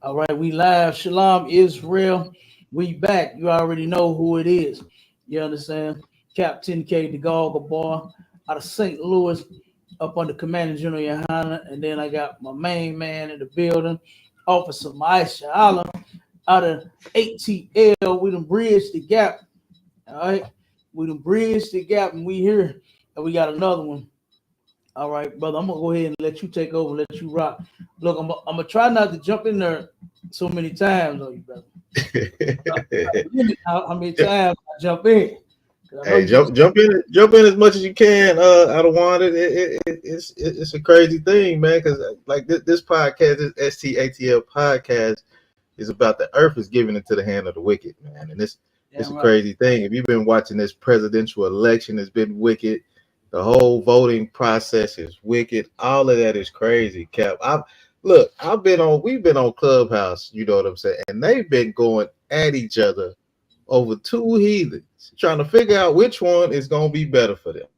All right, we live. Shalom, Israel. We back. You already know who it is. You understand? Captain K, the Goggle Boy, out of St. Louis, up under Commander General YAHANNA. And then I got my main man in the building, Officer Maisha Allah, out of ATL. We done bridged the gap. All right. We done bridged the gap and we here. And we got another one. All right, brother. I'm gonna go ahead and let you take over, let you rock. Look, I'm gonna try not to jump in there so many times on you, brother. How many times I jump in? Hey, jump in as much as you can. I don't want it. It's a crazy thing, man. Because like this podcast, this STATL podcast, is about the earth is giving into the hand of the wicked, man. And it's a crazy thing. If you've been watching this presidential election, it's been wicked. The whole voting process is wicked. All of that is crazy, Cap. We've been on Clubhouse, you know what I'm saying, and they've been going at each other over two heathens, trying to figure out which one is gonna be better for them.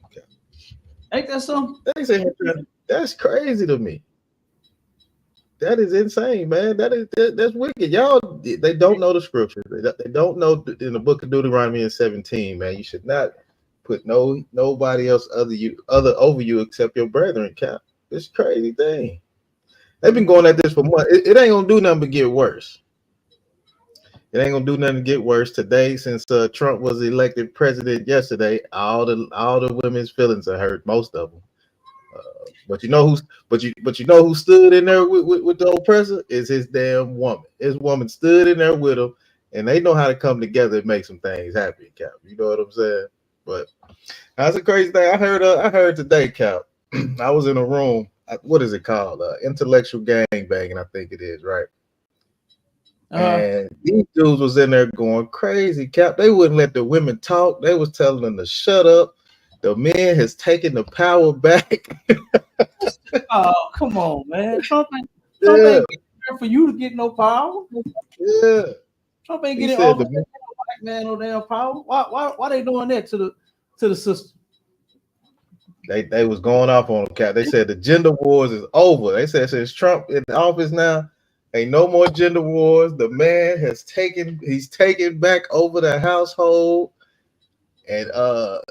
Okay. Ain't that something? That's crazy to me. That is insane, man. That's wicked. Y'all, they don't know the scriptures. They don't know in the book of Deuteronomy 17, man. You should not put nobody else other over you except your brethren, Cap. It's a crazy thing. They've been going at this for months. It ain't gonna do nothing but get worse. It ain't gonna do nothing to get worse today. Since Trump was elected president yesterday, all the women's feelings are hurt. Most of them. But you know who stood in there with the oppressor is his damn woman. His woman stood in there with him, and they know how to come together and make some things happen, Cap. You know what I'm saying? But that's a crazy thing. I heard today, Cap. I was in a room. What is it called? Intellectual gangbanging, I think it is, right? And these dudes was in there going crazy, Cap. They wouldn't let the women talk. They was telling them to shut up. The man has taken the power back. Oh, come on, man. Trump ain't there for you to get no power. Yeah. Trump ain't getting all the black man no damn power. Why they doing that to the system? They was going off on him, Cap. They said the gender wars is over. They said since Trump in office now, ain't no more gender wars. The man he's taken back over the household, and the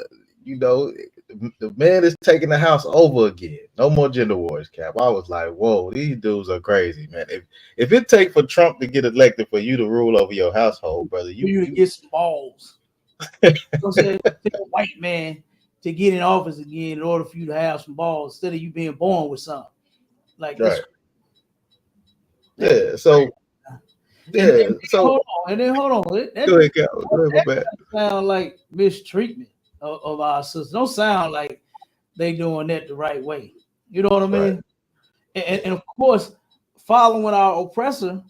man is taking the house over again. No more gender wars, Cap. I was like, whoa, these dudes are crazy, man. If it take for Trump to get elected for you to rule over your household, brother, you get some balls. You know what I'm saying? Take a white man to get in office again in order for you to have some balls instead of you being born with something. Like right. That's, hold on. Go ahead, Cal. That sound like mistreatment of our sisters. Don't sound like they doing that the right way. You know what I mean? Right. And of course, following our oppressor,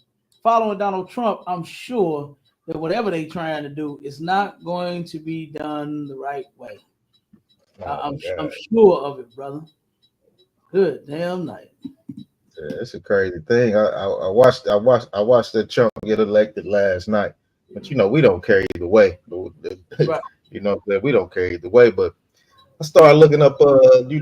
following Donald Trump, I'm sure that whatever they trying to do is not going to be done the right way. I'm sure of it, brother. Good damn night. Yeah, it's a crazy thing. I watched the Trump get elected last night, but we don't care either way. Right. We don't care either way. But I started looking up. We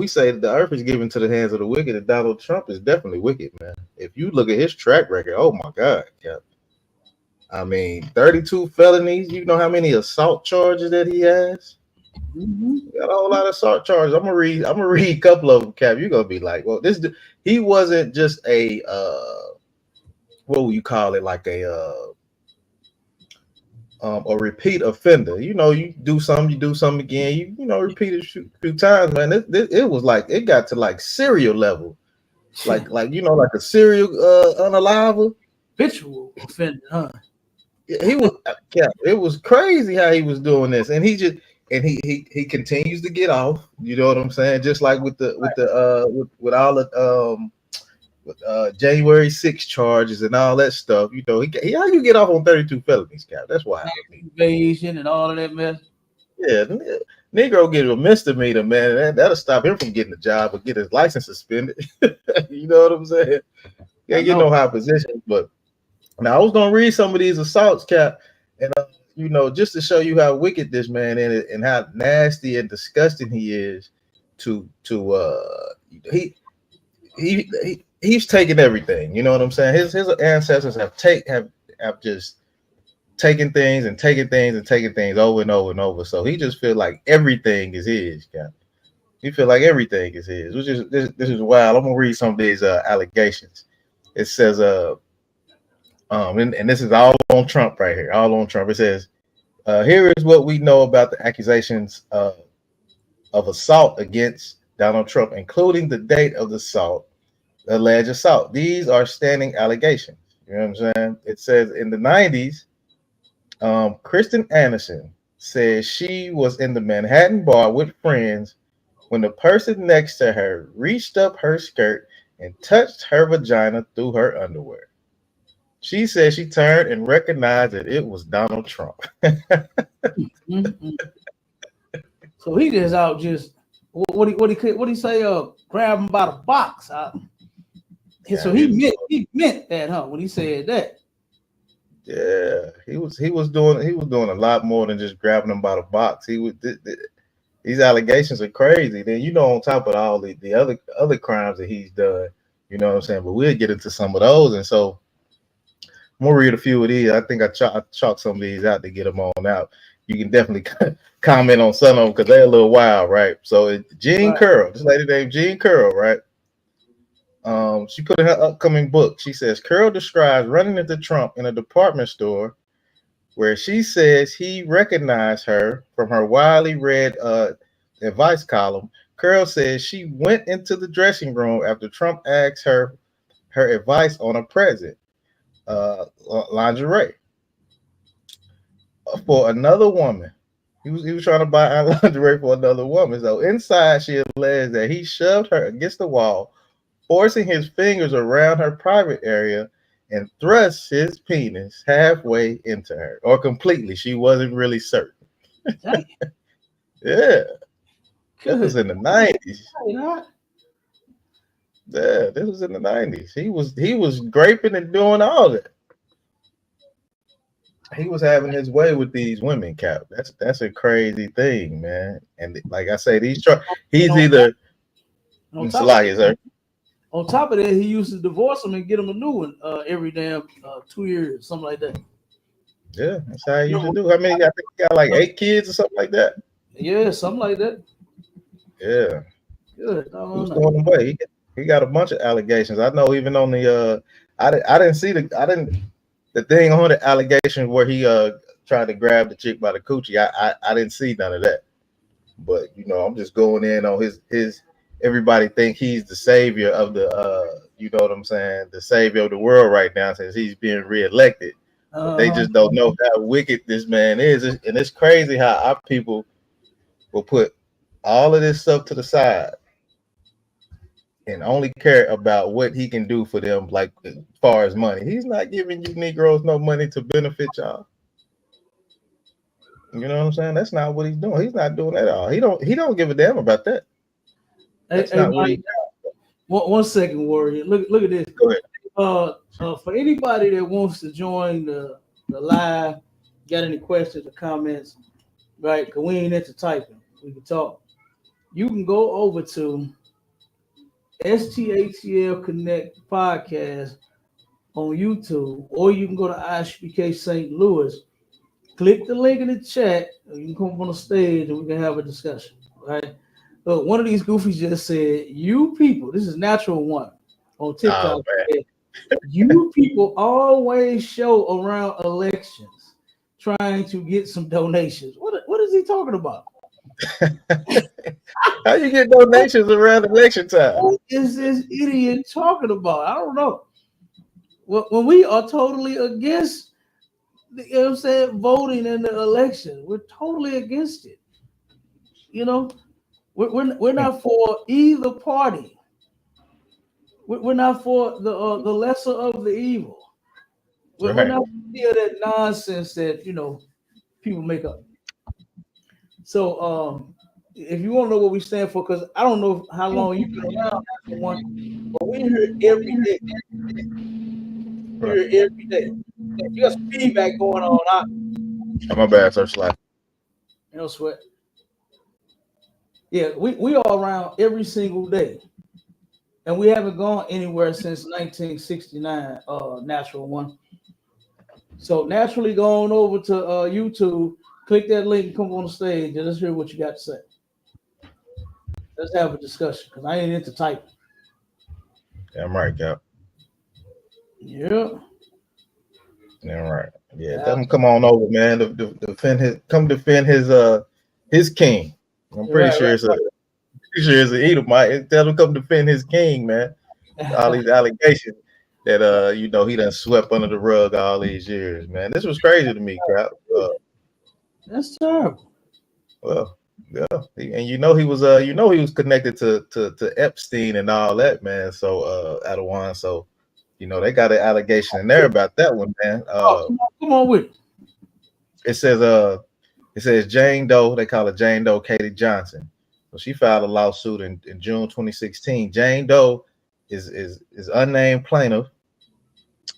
say the earth is given to the hands of the wicked, and Donald Trump is definitely wicked, man. If you look at his track record, oh my God, Cap. I mean, 32 felonies. You know how many assault charges that he has? Mm-hmm. Got a whole lot of assault charges. I'm gonna read a couple of them, Cap. You're gonna be like, well, he wasn't just a what would you call it, like a repeat offender. You do something again. Repeat it a few times, man. It was like it got to like serial level, like a serial unalive habitual offender, huh? He was, Cap. It was crazy how he was doing this, and he continues to get off. You know what I'm saying? Just like with all the January 6 charges and all that stuff. How you get off on 32 felonies, Cap? That's why invasion and all of that mess. Yeah, Negro get a misdemeanor, man. That'll stop him from getting a job or get his license suspended. You know what I'm saying? Can't get no high position. But now I was gonna read some of these assaults, Cap, and just to show you how wicked this man is and how nasty and disgusting he is. he's taking everything. You know what I'm saying? His ancestors have just taking things and taking things and taking things over and over and over. So he just feel like everything is his. Cap. He feel like everything is his, which is this is wild. I'm gonna read some of these allegations. It says and this is all on Trump right here, all on Trump. It says here is what we know about the accusations of assault against Donald Trump, including the date of the assault, the alleged assault. These are standing allegations. You know what I'm saying? It says in the 90s. Kristen Anderson says she was in the Manhattan bar with friends when the person next to her reached up her skirt and touched her vagina through her underwear. She said she turned and recognized that it was Donald Trump. Mm-hmm. So he just out just what he say? Grab him by the box. So he meant that, huh? When he said that. Yeah, he was doing a lot more than just grabbing him by the box. These allegations are crazy. Then on top of all the other crimes that he's done, you know what I'm saying. But we'll get into some of those, and so I'm gonna read a few of these. I think I chalked some of these out to get them on out. You can definitely comment on some of them because they're a little wild, right? So it's Jean Curl, this lady named Jean Curl, right? She put in her upcoming book. She says Curl describes running into Trump in a department store where she says he recognized her from her widely read advice column. Curl says she went into the dressing room after Trump asked her advice on a present, lingerie, for another woman. He was trying to buy lingerie for another woman. So inside, she alleged that he shoved her against the wall, forcing his fingers around her private area and thrust his penis halfway into her, or completely. She wasn't really certain. Yeah. This was in the 90s. Yeah, this was in the 90s. He was graping and doing all that. He was having his way with these women, Cap. That's a crazy thing, man. And like I say, he's either on top of that, he used to divorce them and get them a new one every damn 2 years, something like that. Yeah, that's how he used to do. I mean, I think he got like 8 kids or something like that. Yeah, something like that. Yeah. Good. He was going away. He got a bunch of allegations. I know even on the I didn't see the thing on the allegation where he tried to grab the chick by the coochie. I didn't see none of that. But I'm just going in on his everybody think he's the savior of the you know what I'm saying, the savior of the world right now since he's being reelected. But they just don't know how wicked this man is. And it's crazy how our people will put all of this stuff to the side and only care about what he can do for them, like as far as money. He's not giving you Negroes no money to benefit y'all. You know what I'm saying? That's not what he's doing. He's not doing that at all. He don't give a damn about that. That's not what he. One second, Warrior. Look at this. Go ahead. For anybody that wants to join the live, got any questions or comments, right? Because we ain't into typing. We can talk. You can go over to STATL Connect Podcast on YouTube, or you can go to ISUPK St. Louis. Click the link in the chat. You can come on the stage and we can have a discussion. Right? Look, one of these goofies just said, "You people," this is Natural One on TikTok. You people always show around elections trying to get some donations. What is he talking about? How you get donations around election time? What is this idiot talking about? I don't know. When we are totally against, voting in the election, we're totally against it. We're not for either party. We're not for the lesser of the evil. We're not for that nonsense that people make up. So if you want to know what we stand for, because I don't know how long you've been around, but we hear every day. Every day. You got some feedback going on. Oh, my bad, sir. Slap. No sweat. Yeah, we are around every single day. And we haven't gone anywhere since 1969, natural one. So naturally go on over to YouTube, click that link, come on the stage, and let's hear what you got to say. Let's have a discussion because I ain't into typing. Damn right, Cap. Yeah. Damn right. Yeah, tell him come on over, man. To defend his king. I'm pretty sure it's an Edomite. Tell him come defend his king, man. All these allegations that he done swept under the rug all these years, man. This was crazy to me, Cap. That's terrible. Well, yeah, and he was connected to Epstein and all that, man. So Adawan, so they got an allegation in there about that one, man. Come on with it. It says Jane Doe, they call her Jane Doe Katie Johnson. So she filed a lawsuit in June 2016. Jane Doe is unnamed plaintiff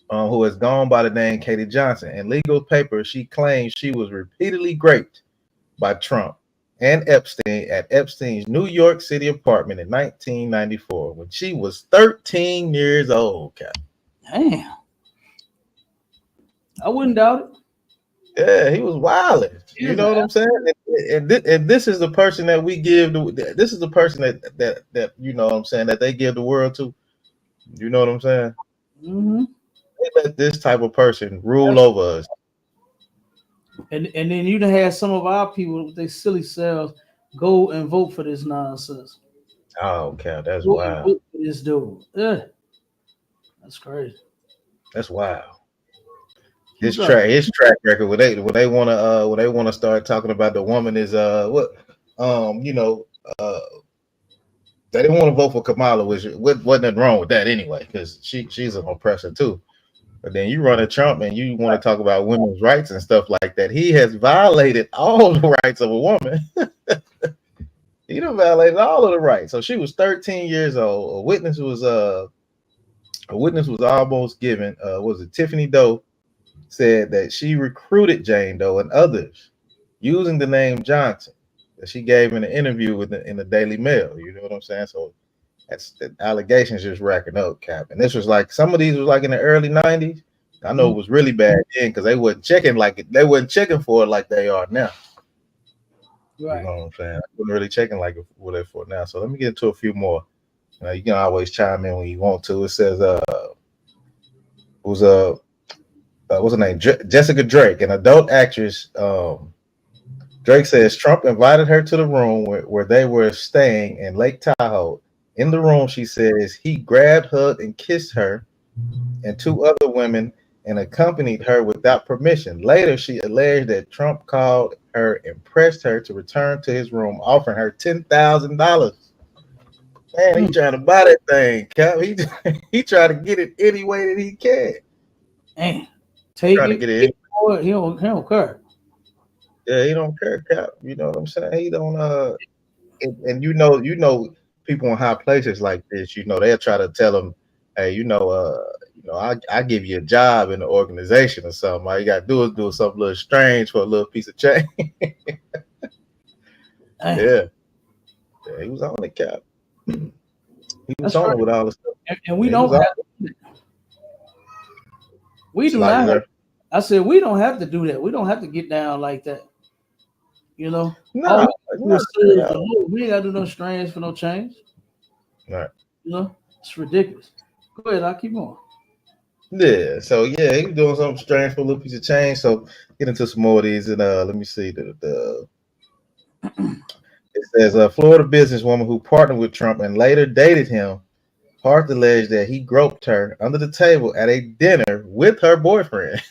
who has gone by the name Katie Johnson. In legal papers, she claims she was repeatedly raped by Trump and Epstein at Epstein's New York City apartment in 1994 when she was 13 years old. Cap. Damn. I wouldn't doubt it. Yeah, he was wilding. You know what I'm saying? And this is the person that we give. This is the person that you know what I'm saying, that they give the world to. You know what I'm saying? Mm-hmm. They let this type of person rule over us. And then you done had some of our people with their silly selves go and vote for this nonsense. Oh, Cal, that's Go wild. vote for this dude. Yeah. That's crazy. That's wild. His track record when they wanna start talking about the woman is they didn't want to vote for Kamala, which wasn't nothing wrong with that anyway, because she's an oppressor too. But then you run a Trump and you want to talk about women's rights and stuff like that. He has violated all the rights of a woman. He done violated all of the rights. So she was 13 years old. A witness was almost given. Was it Tiffany Doe said that she recruited Jane Doe and others using the name Johnson that she gave in an interview in the Daily Mail. You know what I'm saying? So that's the allegations just racking up, Cap. And this was like, some of these was like in the early 90s. I know it was really bad then because they wasn't checking for it like they are now. Right. You know what I'm saying? I wasn't really checking like what they're for now. So let me get into a few more. You can always chime in when you want to. It says what's her name? Jessica Drake, an adult actress. Drake says Trump invited her to the room where they were staying in Lake Tahoe. In the room, she says he grabbed, hugged, and kissed her and two other women and accompanied her without permission. Later, she alleged that Trump called her and pressed her to return to his room, offering her $10,000. Man, he trying to buy that thing, Cap. He trying to get it any way that he can. Man, take it. He don't care. Yeah, he don't care, Cap. You know what I'm saying? He don't. And you know, people in high places like this, they'll try to tell him, hey, I give you a job in the organization or something. All you gotta do is do something a little strange for a little piece of change. Yeah, he was on it, Cap. He was on it with all the stuff. And we don't have to. We do not. I said we don't have to do that. We don't have to get down like that. No. We ain't gotta do no strange for no change. Right. It's ridiculous. Go ahead, I'll keep on. Yeah, so he was doing something strange for a little piece of change. So get into some more of these, and let me see. It says a Florida businesswoman who partnered with Trump and later dated him, Hart alleged that he groped her under the table at a dinner with her boyfriend.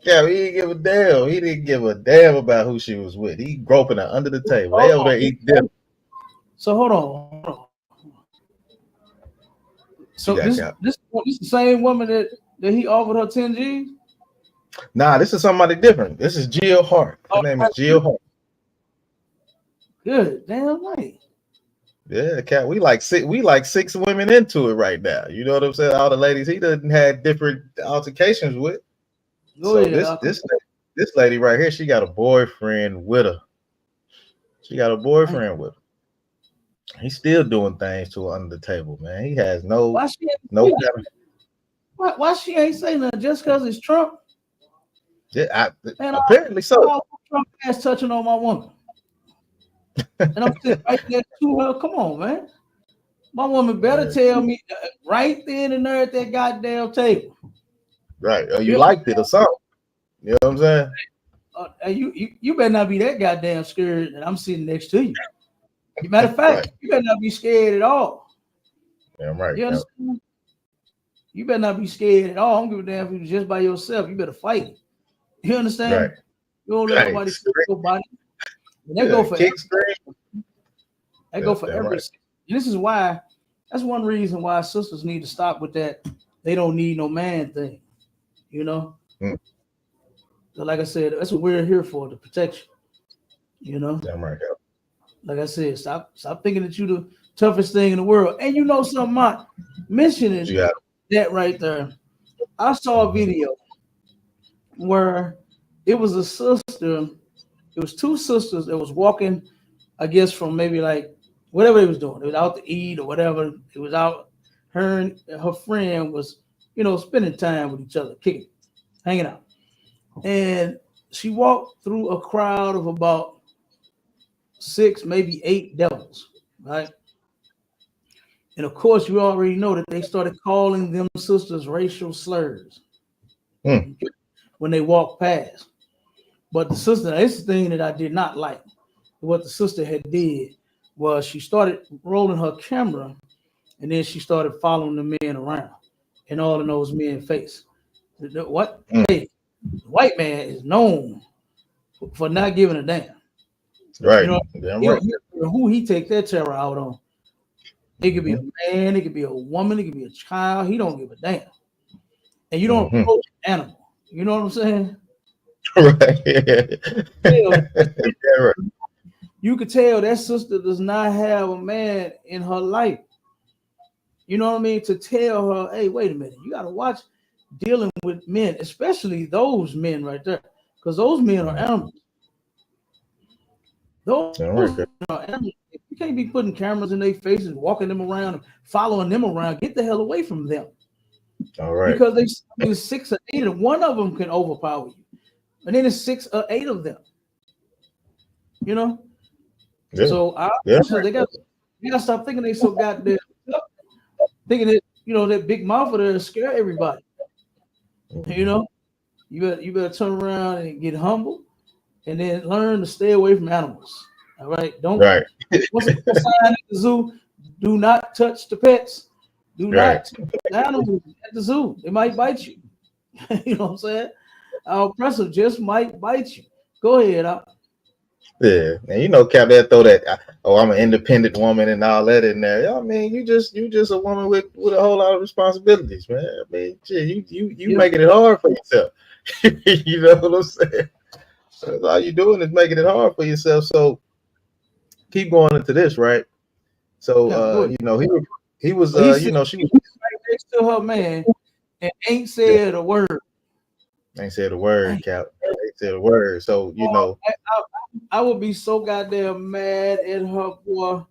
Yeah, he didn't give a damn. He didn't give a damn about who she was with. He groping her under the table. They over there eating dinner. So hold on. So this the same woman that he offered her 10 G's? Nah, this is somebody different. This is Jill Hart. Her name is Jill Hart. Good, damn right. Yeah, Cat. We like six women into it right now. You know what I'm saying? All the ladies he doesn't have different altercations with. This lady right here, she got a boyfriend with her. He's still doing things to her under the table, man. He has no Why she no. why she ain't saying nothing just because it's Trump? Man, Apparently so. Trump ass touching on my woman. And I'm sitting right next to her. Come on, man. My woman better tell me right then and there at that goddamn table. Right. Or you liked it or something. You know what I'm saying? You better not be that goddamn scared that I'm sitting next to you. Matter of fact, you better not be scared at all. Damn right. You understand? You better not be scared at all. I don't give a damn if you're just by yourself. You better fight it. You understand? Right. You don't let nobody kick your body. And that go for every. This is why. That's one reason why sisters need to stop with that. They don't need no man thing. You know. So like I said, that's what we're here for, the protection. You know. Damn right. Like I said, stop thinking that you the toughest thing in the world. And you know something, Mike, mentioning that right there. I saw a video where it was a sister. It was two sisters that was walking, I guess, from maybe like whatever they was doing. It was out to eat or whatever. It was out. Her and her friend was, spending time with each other, kicking, hanging out. And she walked through a crowd of about 6, maybe 8 devils, right? And of course, you already know that they started calling them sisters racial slurs when they walked past. But the sister, this is the thing that I did not like. What the sister had did was she started rolling her camera, and then she started following the men around and all of those men's face. What? Hey, the white man is known for not giving a damn. Right. Who he take that terror out on. It could be a man, it could be a woman, it could be a child. He don't give a damn. And you don't approach an animal. You know what I'm saying? Right. You could tell that sister does not have a man in her life. You know what I mean? To tell her, hey, wait a minute, you got to watch dealing with men, especially those men right there, because those men are animals. Those are animals. You can't be putting cameras in their faces, walking them around, and following them around. Get the hell away from them. All right. Because there's 6 or 8, and one of them can overpower you. And then it's 6 or 8 of them. You know? Yeah. So they got to stop thinking they so goddamn thinking that, that big mouth there to scare everybody. You know? You better turn around and get humble and then learn to stay away from animals. All right. Once it's a sign at the zoo, do not touch the pets. Do not touch the animals at the zoo. They might bite you. You know what I'm saying? Our oppressor just might bite you. Go ahead. Yeah, and Cap, that throw that. I'm an independent woman and all that in there. I mean, you just a woman with a whole lot of responsibilities, man. I mean, shit, you making it hard for yourself. You know what I'm saying? So all you doing is making it hard for yourself. So keep going into this, right? So he was she was right next to her man and ain't said a word. Ain't said a word, Cap. Ain't said a word. So I would be so goddamn mad at her, boy.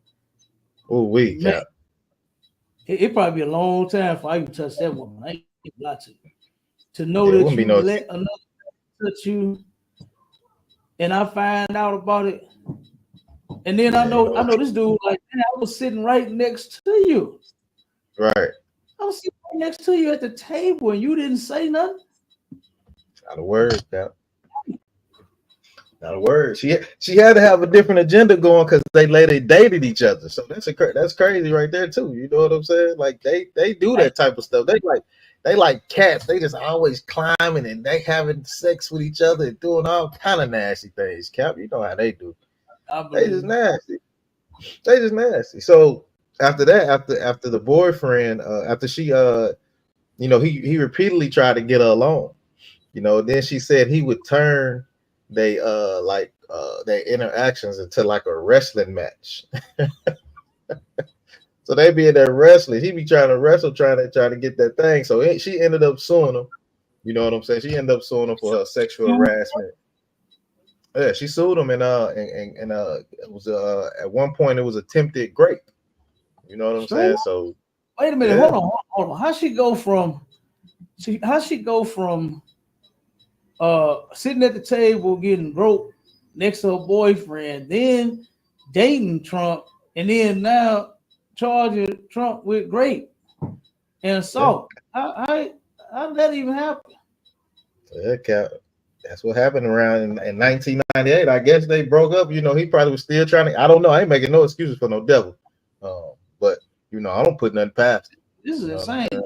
Oh, Cap. It probably be a long time for I even touch that woman. I ain't lie to you. To know that you let another touch you, and I find out about it, and then I know this dude like, man, I was sitting right next to you. Right. I was sitting right next to you at the table, and you didn't say nothing. Not a word, Cap. Not a word. She had to have a different agenda going because they later dated each other. So that's crazy right there too. You know what I'm saying? Like they do that type of stuff. They like cats. They just always climbing and they having sex with each other and doing all kind of nasty things. Cap, you know how they do. They just nasty. They just nasty. So after that, after the boyfriend, after she he repeatedly tried to get her alone. Then she said he would turn their interactions into like a wrestling match. So they be in there wrestling. He be trying to wrestle, trying to get that thing. So she ended up suing him. You know what I'm saying? She ended up suing him for her sexual harassment. Yeah, she sued him, and it was at one point it was attempted rape. You know what I'm Straight saying? up. So Wait a minute. yeah, Hold on. How she go from sitting at the table getting groped next to her boyfriend, then dating Trump, and then now charging Trump with rape and yeah, assault. How did that even happen? yeah, Cap. That's what happened around in 1998. I guess they broke up. You know, he probably was still trying to. I don't know. I ain't making no excuses for no devil. But you know, I don't put nothing past him. This is You know what I'm insane. saying?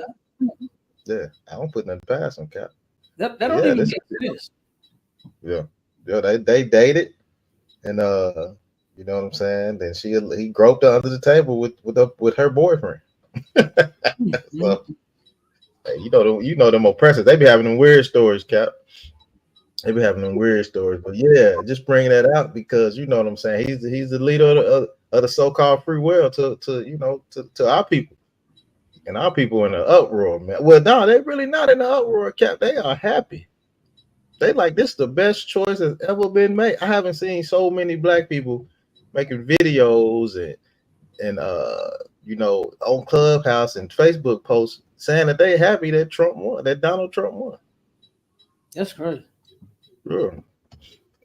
Yeah, I don't put nothing past him, Cap. That But don't yeah, even this make sense. yeah, yeah. They dated, and you know what I'm saying. Then he groped her under the table with her boyfriend. Mhm. So hey, you know them oppressors. They be having them weird stories, Cap. They be having them weird stories. But yeah, just bringing that out because you know what I'm saying. He's the leader of the so-called free will to you know to our people. And our people in an uproar, man. Well, no, they really not in the uproar, Cap. They are happy. They like this is the best choice that's ever been made. I haven't seen so many black people making videos and you know on Clubhouse and Facebook posts saying that they happy that Trump won, that Donald Trump won. That's crazy. Yeah,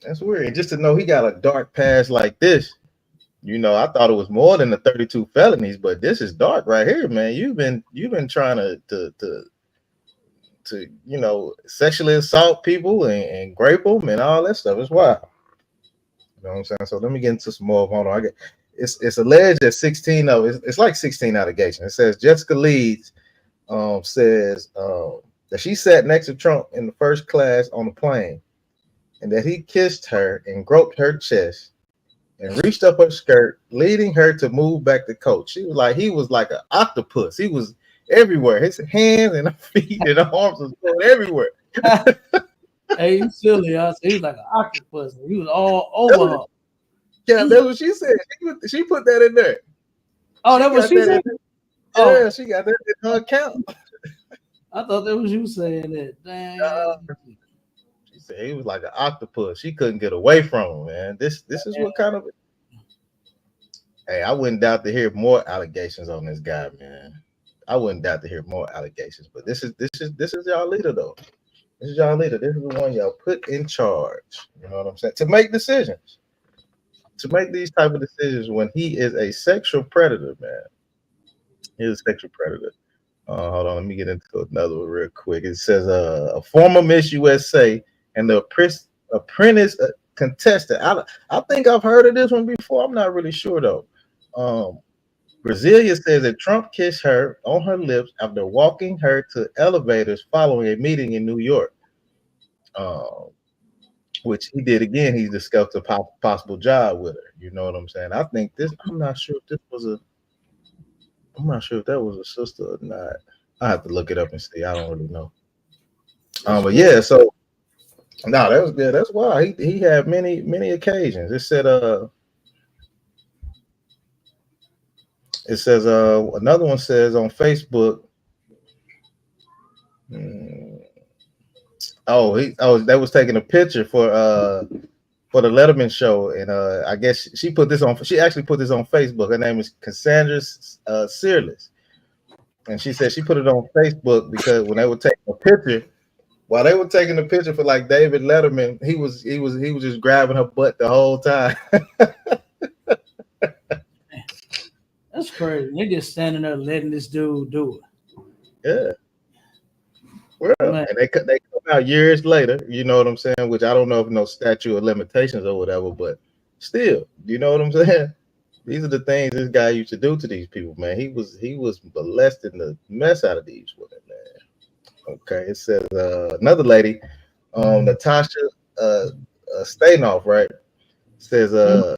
that's weird. And just to know he got a dark past like this, you know, I thought it was more than the 32 felonies, but this is dark right here, man. You've been trying to you know sexually assault people and grape them and all that stuff. It's wild. You know what I'm saying? So let me get into some more. Hold on. It's alleged that 16 of it's like 16 allegations. It says Jessica Leeds says that she sat next to Trump in the first class on the plane and that he kissed her and groped her chest and reached up her skirt, leading her to move back the coach. He was like an octopus. He was everywhere. His hands and feet and arms was going everywhere. Hey, you silly. He was like an octopus. He was all over her. Yeah, that's what she said. She put that in there. Oh, She that was got she that said? in Oh, there. Yeah, she got that in her account. I thought that was you saying that. Uh, Dang. she said he was like an octopus. She couldn't get away from him, man. This is what kind of hey, I wouldn't doubt to hear more allegations on this guy, man. I wouldn't doubt to hear more allegations. But this is y'all leader though. This is y'all leader. This is the one y'all put in charge. You know what I'm saying? To make decisions. To make these type of decisions when he is a sexual predator, man. He is a sexual predator. Hold on, let me get into another one real quick. It says a former Miss USA and the apprentice contestant. I think I've heard of this one before. I'm not really sure though. Um, Brasilia says that Trump kissed her on her lips after walking her to elevators following a meeting in New York. Um, which he did again. He discussed a possible job with her. You know what I'm saying? I think this. I'm not sure if this was a. I'm not sure if that was a sister or not. I have to look it up and see. I don't really know. That's But crazy. yeah, so no, that was good. That's why he had many occasions. It says another one says on Facebook. mm, they was taking a picture for the Letterman show, and I guess she put this on. She actually put this on Facebook. Her name is Cassandra Searles, and she said she put it on Facebook because when they were taking a picture, while they were taking the picture for like David Letterman, he was just grabbing her butt the whole time. That's crazy. They just standing there letting this dude do it. Yeah, well, Man, and they come out years later. You know what I'm saying? Which I don't know if no statute of limitations or whatever, but still, you know what I'm saying? These are the things this guy used to do to these people, man. He was molesting the mess out of these women, man. Okay, it says another lady, Natasha uh, Stanoff, right? Says mhm.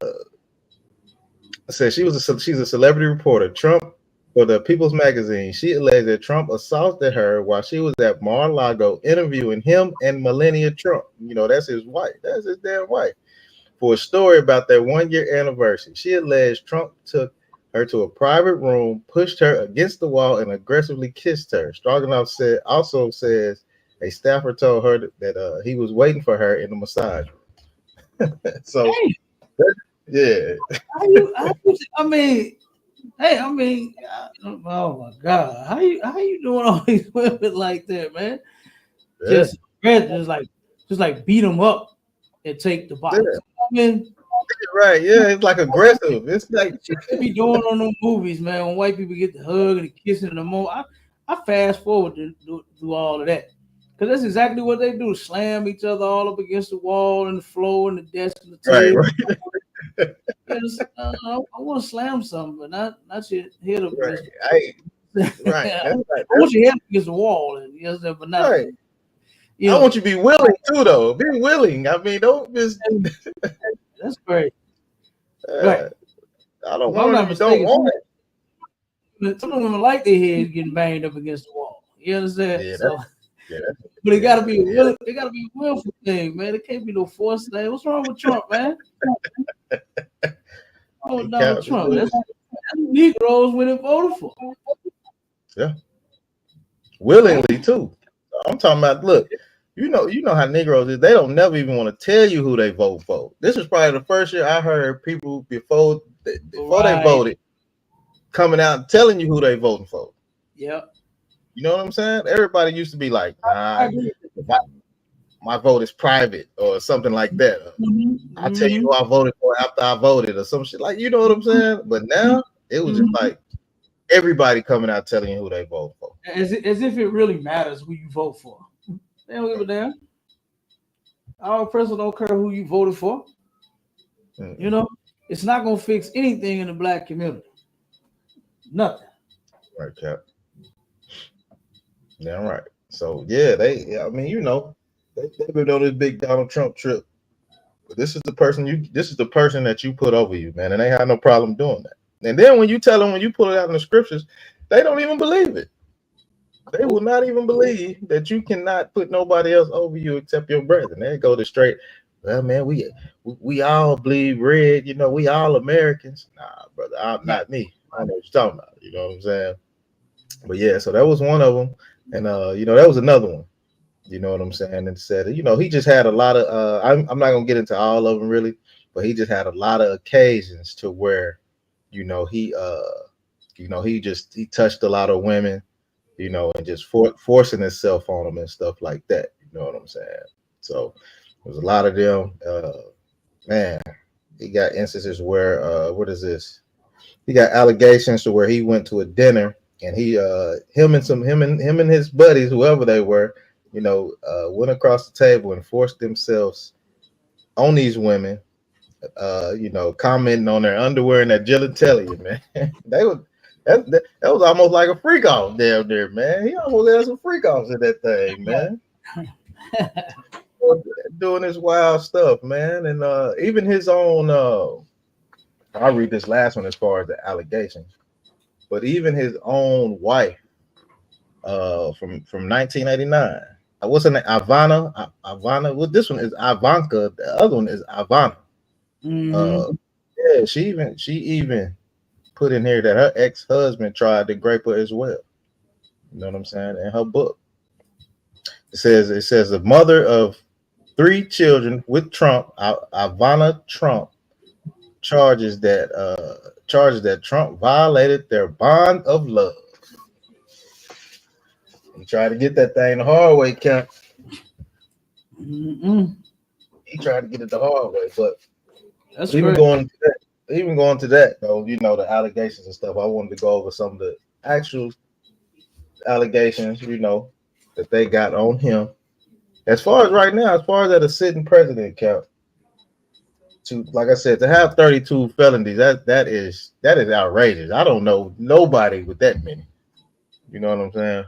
she's a celebrity reporter. Trump for the People's Magazine. She alleged that Trump assaulted her while she was at Mar-a-Lago interviewing him and Melania Trump. You know, that's his wife. That's his damn wife. For a story about their 1 year anniversary. She alleged Trump took her to a private room, pushed her against the wall, and aggressively kissed her. Stroganoff says a staffer told her that he was waiting for her in the massage room. So Hey, yeah, I mean, hey, I mean, oh my God, how you doing all these women like that, man? yeah, Just like beat them up and take the yeah, bodies. I mean, right. Yeah, it's like aggressive. It's like shit they be doing on those movies, man. When white people get the hug and the kissing and the moment, I fast forward to do all of that because that's exactly what they do: slam each other all up against the wall and the floor and the desk and the right, table. right, Yes, I want to slam something, but not your head up right. against. I right. I That's right. want your head up against the wall, and yes, but not Right. you I know. want you to be willing too, though. Be willing. I mean, don't just. That's great, right? Uh, I don't If I'm want it not if you don't mistaken, want it. some of them women like their heads getting banged up against the wall. You understand? Yeah, So, yeah, but it yeah, gotta be a yeah. will. It gotta be a willful thing, man. It can't be no forced thing. What's wrong with Trump, man? Oh, He Donald count. Trump. That's Negroes when it voted for. Yeah, Right? willingly too. I'm talking about. Look, you know how Negroes is. They don't never even want to tell you who they vote for. This was probably the first year I heard people before they Right. voted coming out and telling you who they voting for. Yep. You know what I'm saying? Everybody used to be like, I nah, agree. my vote is private or something like that. I'll tell you Mm-hmm. who I voted for after I voted or some shit. Like, you know what I'm saying? But now it was just Mm-hmm. like everybody coming out telling you who they vote for. As if it really matters who you vote for. They don't give a damn. Our president don't care who you voted for. You Mm, know, it's not gonna fix anything in the black community. Nothing. right, Cap. Yeah, right. So yeah, I mean, they've been on this big Donald Trump trip. But this is the person that you put over you, man, and they have no problem doing that. And then when you tell them, when you pull it out in the scriptures, they don't even believe it. They will Nope. not even believe that you cannot put nobody else over you except your brethren. They go to straight. Well, man, we all bleed red. You know, we all Americans. Nah, brother, I'm Right. not me. I know what you're talking about. You know what I'm saying? But yeah, so that was one of them, and that was another one. You know what I'm saying? And said, he just had a lot of. I'm not gonna get into all of them really, but he just had a lot of occasions to where, he he touched a lot of women, and just forcing himself on them and stuff like that. You know what I'm saying? So there's a lot of them. Man, he got instances where what is this? He got allegations to where he went to a dinner and him and his buddies, whoever they were, went across the table and forced themselves on these women, commenting on their underwear and their genitalia, man. That was almost like a freak off down there, man. He almost had some freak offs in that thing, man. Doing this wild stuff, man. And even his own I'll read this last one as far as the allegations. But even his own wife, from 1989. What's her name? Ivana. Well, this one is Ivanka. The other one is Ivana. Uh, Mm-hmm. yeah, she even put in here that her ex-husband tried to grape her as well. You know what I'm saying? In her book, it says the mother of three children with Trump, Ivana Trump, charges that Trump violated their bond of love. He tried to get that thing the hard way, Kemp. Mm-hmm. He tried to get it the hard way, but That's even great. going to that, though, the allegations and stuff. I wanted to go over some of the actual allegations, that they got on him. As far as right now, as far as that a sitting president count, to like I said, to have 32 felonies, that is outrageous. I don't know nobody with that many. You know what I'm saying?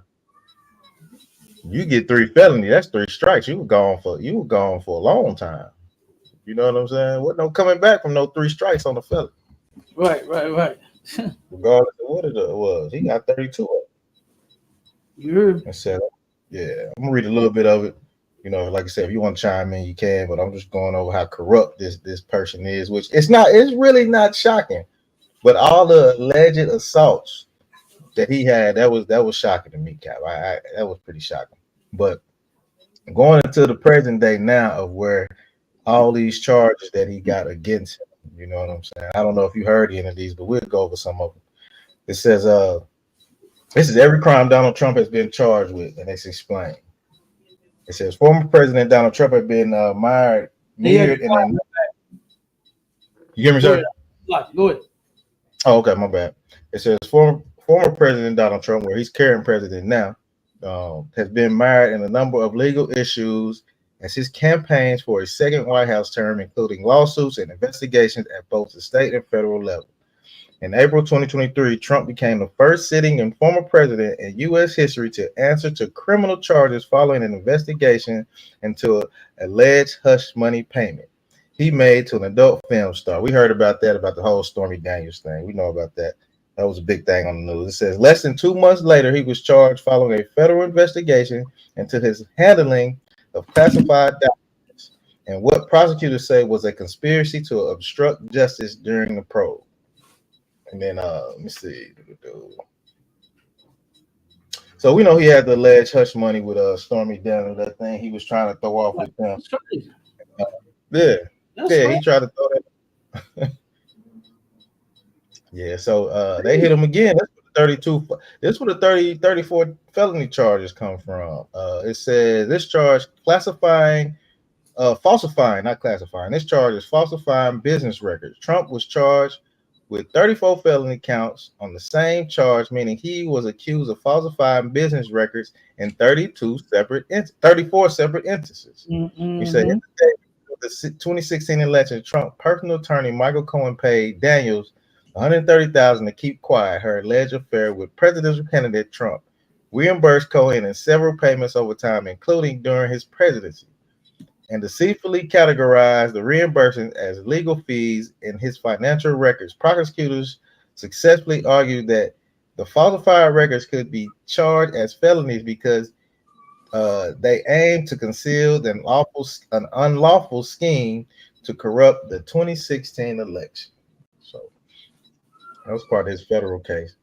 You get three felonies, that's three strikes. You were gone for a long time. You know what I'm saying? What no coming back from no three strikes on the felony, Right, right, right. regardless of what it was. He got 32 of them. You heard? And said, yeah, I'm gonna read a little bit of it. Like I said, if you want to chime in, you can. But I'm just going over how corrupt this person is, which it's really not shocking. But all the alleged assaults that he had, that was shocking to me, Cap. That was pretty shocking. But going into the present day now of where all these charges that he got against him. You know what I'm saying? I don't know if you heard any of these, but we'll go over some of them. It says, this is every crime Donald Trump has been charged with, and it's explained. It says former President Donald Trump had been mired in a. You hear me, Go sir? ahead. Go ahead. Oh, okay, my bad. It says former President Donald Trump, where he's current president now, has been mired in a number of legal issues as his campaigns for a second White House term, including lawsuits and investigations at both the state and federal level. In April 2023, Trump became the first sitting and former president in U.S. history to answer to criminal charges following an investigation into an alleged hush money payment he made to an adult film star. We heard about that, about the whole Stormy Daniels thing. We know about that. That was a big thing on the news. It says less than 2 months later, he was charged following a federal investigation into his handling of classified documents and what prosecutors say was a conspiracy to obstruct justice during the probe. And then let me see. So we know he had the alleged hush money with Stormy Daniels, that thing he was trying to throw off with them. He tried to throw that. Yeah, so they hit him again. That's where the 32. This where the 34 felony charges come from. It says this charge falsifying, not classifying. This charge is falsifying business records. Trump was charged with 34 felony counts on the same charge, meaning he was accused of falsifying business records in 34 separate instances. Mm-hmm. He said in the 2016 election, Trump's personal attorney Michael Cohen paid Daniels $130,000 to keep quiet her alleged affair with presidential candidate Trump. Reimbursed Cohen in several payments over time, including during his presidency, and deceitfully categorized the reimbursements as legal fees in his financial records. Prosecutors successfully argued that the falsified records could be charged as felonies because they aimed to conceal an unlawful scheme to corrupt the 2016 election. So that was part of his federal case.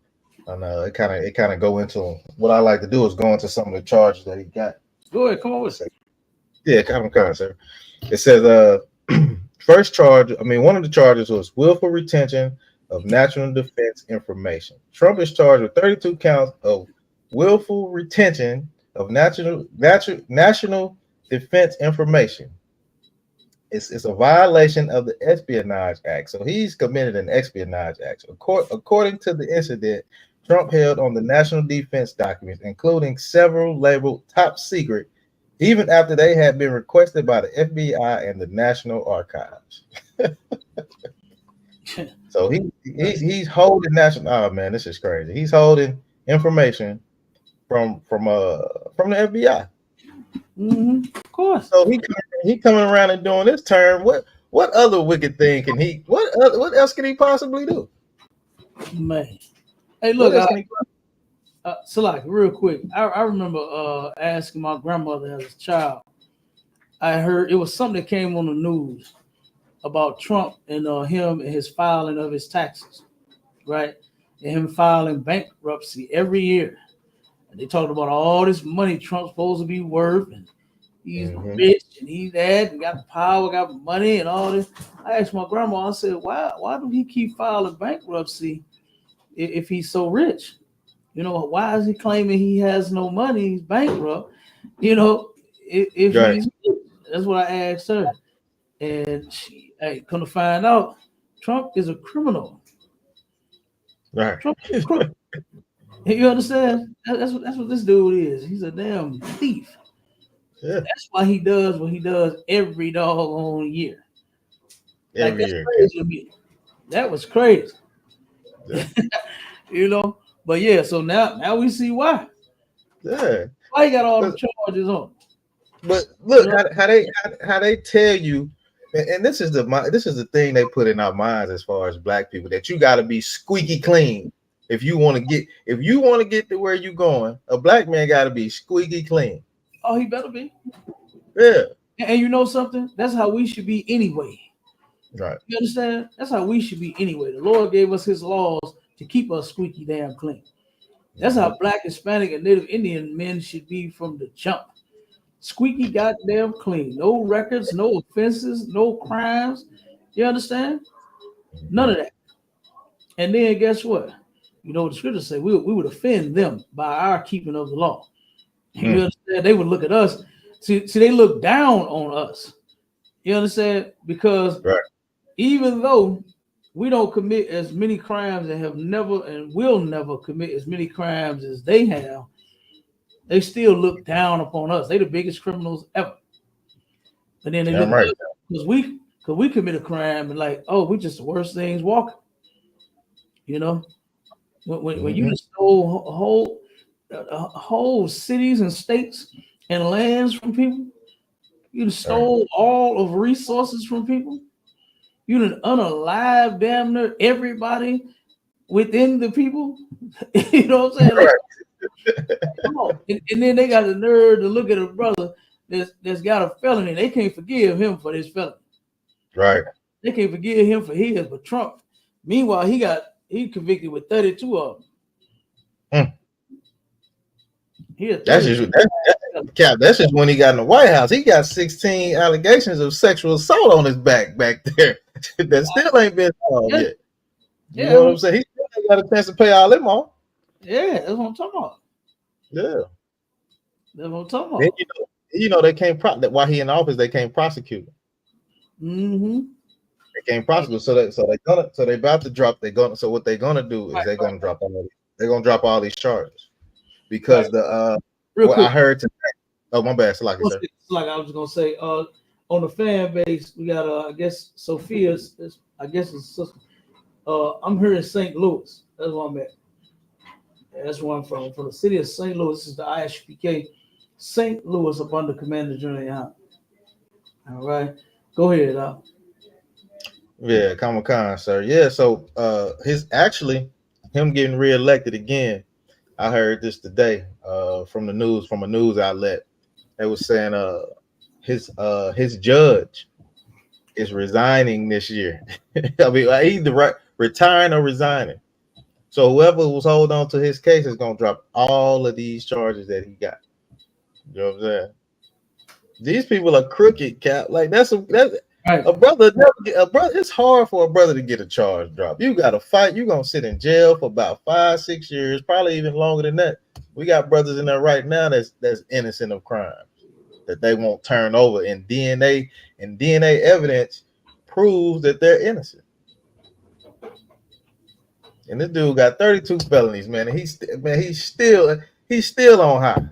And it kind of go into what I like to do is go into some of the charges that he got. Go ahead, come on with it. Yeah, come on, sir. It says first charge, one of the charges was willful retention of national defense information. Trump is charged with 32 counts of willful retention of national defense information. It's a violation of the Espionage Act. So he's committed an espionage act. According to the incident, Trump held on the national defense documents, including several labeled top secret, even after they had been requested by the FBI and the National Archives. So he's holding national. Oh man, this is crazy. He's holding information from the FBI. Mm-hmm. Of course. So he coming around and doing this term. What other wicked thing can he? What else can he possibly do? Man, hey, look, Salak, real quick. I remember asking my grandmother as a child. I heard it was something that came on the news about Trump and him and his filing of his taxes, right? And him filing bankruptcy every year. And they talked about all this money Trump's supposed to be worth, and he's rich, and he's that, and got power, got money, and all this. I asked my grandma, I said, why do he keep filing bankruptcy if he's so rich? You know, why is he claiming he has no money? He's bankrupt. You know, if right. He's, that's what I asked her. And she, come to find out, Trump is a criminal. Right. Trump is a criminal. You understand? That's what this dude is. He's a damn thief. Yeah. That's why he does what he does every doggone year. Every year. Crazy to me. That was crazy. Yeah. You know? But yeah, so now we see why. Yeah. Why he got all the charges on? But look, you know? how they tell you, and this is the thing they put in our minds as far as black people, that you got to be squeaky clean if you want to get to where you going. A black man got to be squeaky clean. Oh, he better be. Yeah. And you know something? That's how we should be anyway. Right. You understand? That's how we should be anyway. The Lord gave us his laws to keep us squeaky damn clean. That's how Black, Hispanic, and Native Indian men should be from the jump. squeaky goddamn clean. No records, no offenses, no crimes. You understand? None of that. And then guess what? You know what the scriptures say? We would offend them by our keeping of the law. You understand? They would look at us. See, they look down on us. You understand? Because even though we don't commit as many crimes and have never and will never commit as many crimes as they have, they still look down upon us. They the biggest criminals ever. But then they look at us because we commit a crime and like, oh, we just the worst things walking. You know, when you just stole whole cities and states and lands from people, you stole all of resources from people. You done unalive damn near everybody within the people. You know what I'm saying? Like, come on. And then they got the nerve to look at a brother that's got a felony. They can't forgive him for this felony. Right. They can't forgive him for his, but Trump, meanwhile, he convicted with 32 of them. That's just when he got in the White House. He got 16 allegations of sexual assault on his back there that still ain't been solved yet. You know what I'm saying? He still ain't got a chance to pay all them off. Yeah, that's what I'm talking about. Yeah, that's what I'm talking about. Then, they can't while he in office, they can't prosecute him. Mm-hmm. They can't prosecute, so they about to drop. So what they're gonna do is they're gonna drop all these charges because I heard today. Oh, my bad, Salaki, sir. Like I was gonna say, on the fan base, we got I guess Sophia's. I guess it's sister. I'm here in St. Louis. That's where I'm at. That's where I'm from the city of St. Louis. This is the ISUPK, St. Louis, up under Commander General YAHANNA. All right, go ahead. Yeah, Khan, sir. Yeah, so him getting reelected again. I heard this today from a news outlet. They was saying his judge is resigning this year. I mean, either retiring or resigning. So whoever was holding on to his case is gonna drop all of these charges that he got. You know what I'm saying? These people are crooked, Cap. Like that's right. A brother. It's hard for a brother to get a charge dropped. You got to fight. You're gonna sit in jail for about 5-6 years, probably even longer than that. We got brothers in there right now that's innocent of crimes that they won't turn over, and DNA evidence proves that they're innocent. And this dude got 32 felonies, man. And he's still on high.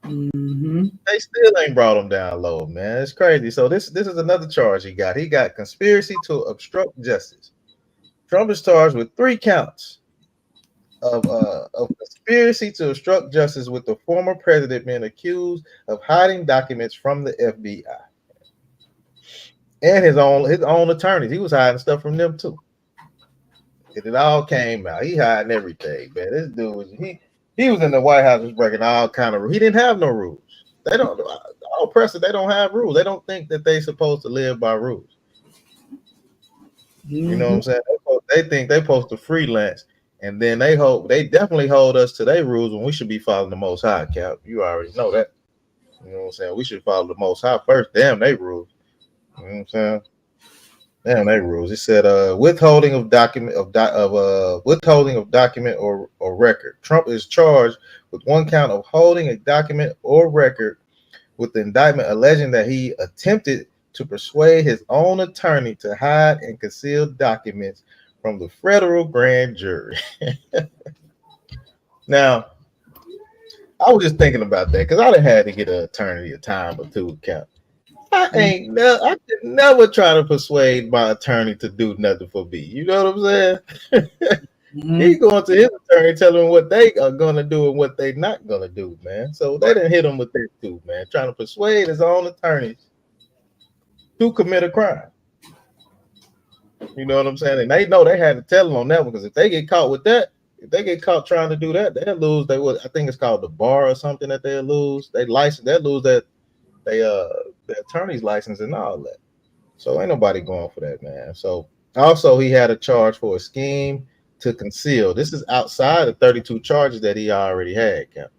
They still ain't brought him down low, man. It's crazy. So this is another charge he got. He got conspiracy to obstruct justice. Trump is charged with 3 counts of conspiracy to obstruct justice, with the former president being accused of hiding documents from the FBI and his own attorneys. He was hiding stuff from them too. It all came out. He hiding everything, man. This dude was he was in the White House was breaking all kind of. He didn't have no rules. They don't. All oppressors, they don't have rules. They don't think that they supposed to live by rules. You know what I'm saying? They think they supposed to freelance, and then they definitely hold us to their rules when we should be following the Most High. Cap, you already know that. You know what I'm saying? We should follow the Most High first. Damn, they rules. You know what I'm saying? Damn, they rules. It said withholding of document or record. Trump is charged with 1 count of holding a document or record, with the indictment alleging that he attempted to persuade his own attorney to hide and conceal documents from the federal grand jury. Now, I was just thinking about that because I done had to get an attorney a time or two count. I could never try to persuade my attorney to do nothing for me. You know what I'm saying? He going to his attorney telling him what they are gonna do and what they not gonna do, man. So they didn't hit him with that too, man. Trying to persuade his own attorneys to commit a crime. You know what I'm saying? And they know they had to tell him on that one, because if they get caught with that, if they get caught trying to do that, they'll lose. I think it's called the bar or something that they'll lose. They'll lose that. The attorney's license and all that. So ain't nobody going for that, man. So also he had a charge for a scheme to conceal. This is outside of 32 charges that he already had, Cap.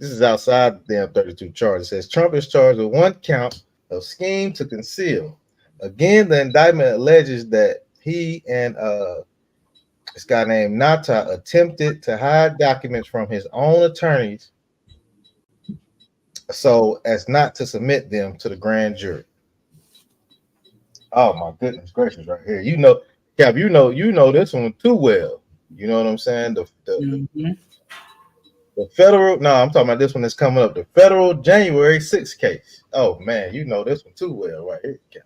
This is outside the damn 32 charge. It says Trump is charged with one count of scheme to conceal. Again, the indictment alleges that he and this guy named Nata attempted to hide documents from his own attorneys so as not to submit them to the grand jury. Oh my goodness gracious, right here. You know, Cap, you know this one too well. You know what I'm saying? The federal, no, I'm talking about this one that's coming up. The federal January 6th case. Oh man, you know this one too well, right here, Cap.